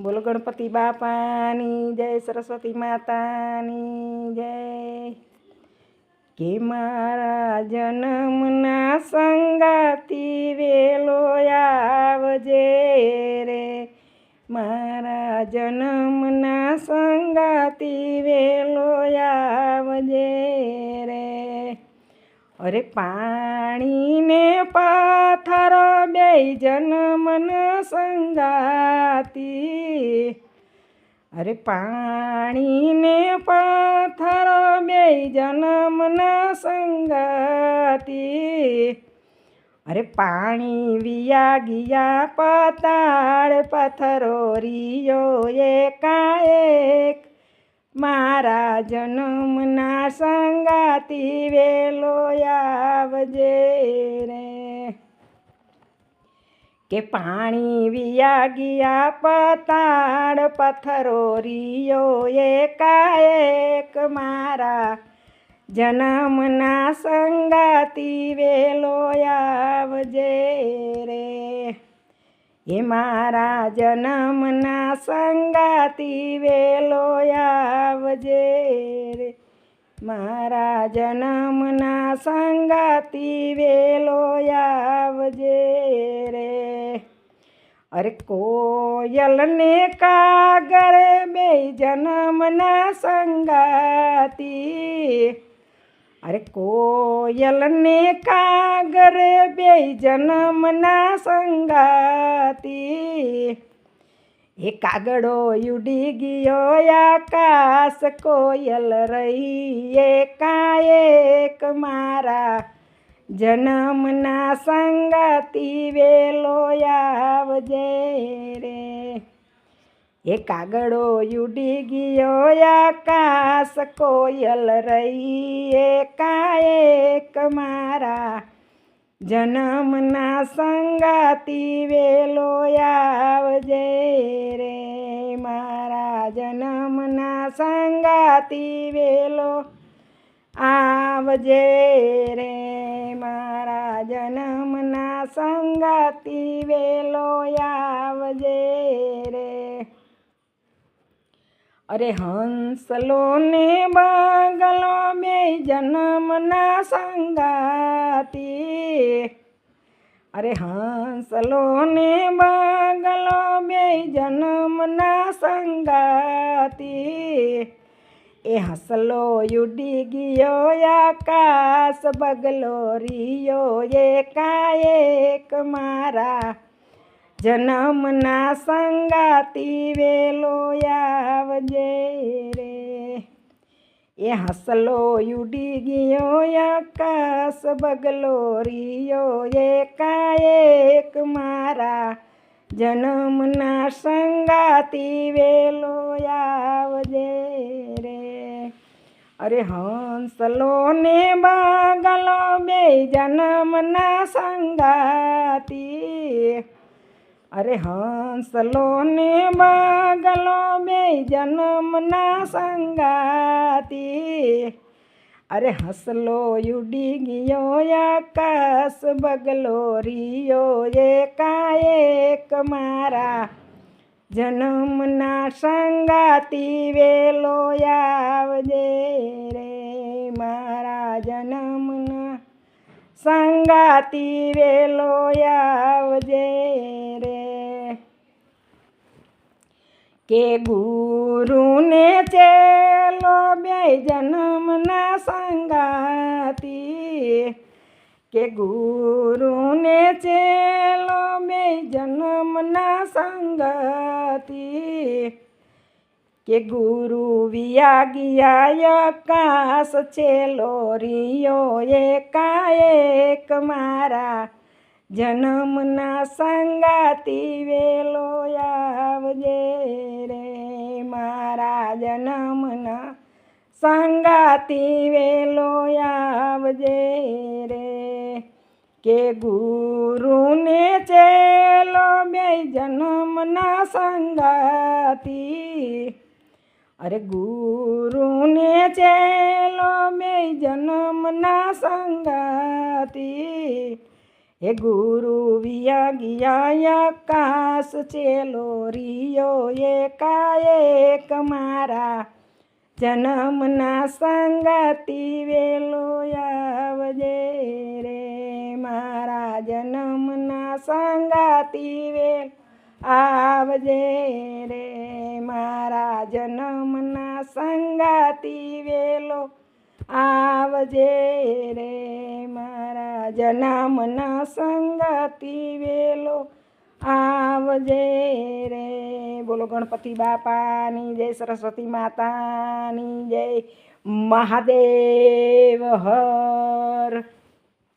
બોલો ગણપતિ બાપાની જય, સરસ્વતી માતાની જય. કે મારા જન્મના સંગાતી વેલો આવજે રે, મારા જન્મના સંગાતી વેલો આવજે રે. અરે પાણીને પથ્થરો બેય જન્મન સંગાતી, અરે પાણીને પથ્થરો બેય જન્મન સંગાતી. અરે પાણી વિયા ગયા પતાળ પથ્થરો રિયો એકાએક, મારા જન્મના સંગાતી વેલો આવજે રે. કે પાણી વિયા ગયા પતાળ પથ્થરો રિયો એકાએક, મારા જન્મના સંગાતી વેલો આવજે રે. એ મારા જન્મના સંગાતી વેલો આવજે રે, મારા જન્મના સંગાતી વેલો આવજે રે. અરે કોયલને કાગરે બેય જન્મના સંગાતી, અરે કોયલને કાગરે બેય જન્મના સંગાતી. એ કાગડો ઉડી ગયો આકાશ, કોયલ રહી એકાએક, મારા જન્મના સંગાતી વેલો આવજે રે. એ કાગડો ઉડી ગયો આકાશ, કોયલ રહી એકાએક, મારા જન્મના સંગાતી વેલો આવજે રે. મારા જન્મના સંગાતી વેલો આવજે રે, મારા જન્મના સંગાતી વેલો આવજે રે. અરે હંસલો ને બગલો બેય જન્મના સંગાતી, અરે હંસલો ને બગલો બેય જન્મના સંગાતી. એ હંસલો ઉડી ગયો આકાશ, બગલો રિયો એકાએક, મારા જન્મના સંગાતી વેલો આવજે રે. એ હંસલો ઉડી ગયો આકાશ, બગલો રિયો એકાએક, મારા જન્મના સંગાતી વેલો આવજે રે. અરે હંસલો ને બગલો બેય જન્મના સંગાતી, અરે હંસલો ને બગલો બેય જન્મના સંગાતી. અરે હંસલો ઉડી ગયો આકાશ, બગલો રિયો એકાએક, મારા જન્મના સંગાતી વેલો આવજે રે. મારા જન્મના સંગાતી વેલો આવજે રે. કે ગુરુને ચેલો બેય જન્મના સંગાતી, કે ગુરુને ચેલો બેય જન્મના સંગાતી. કે ગુરુ વિયા ગયા આકાશ, ચેલો રિયો એકાએક, મારા જન્મના સંગાતી વેલો આવજે રે. મારા જન્મના સંગાતી વેલો આવજે રે. કે ગુરુને ચેલો બેય જન્મના સંગાતી, અરે ગુરુને ચેલો બેય જન્મના સંગાતી. હે ગુરુ વિયાગિયા આકાશ ચેલો રિયો એકાએક મારા જન્મના સંગાતી વેલો આવજે રે મારા જન્મના સંગાતી વેલ આવજે રે મારા જન્મના સંગાતી વેલો આવજે રે મારા જન્મના સંગાતી વેલો આવજે રે. બોલો ગણપતિ બાપાની જય, સરસ્વતી માતાની જય, મહાદેવ હર.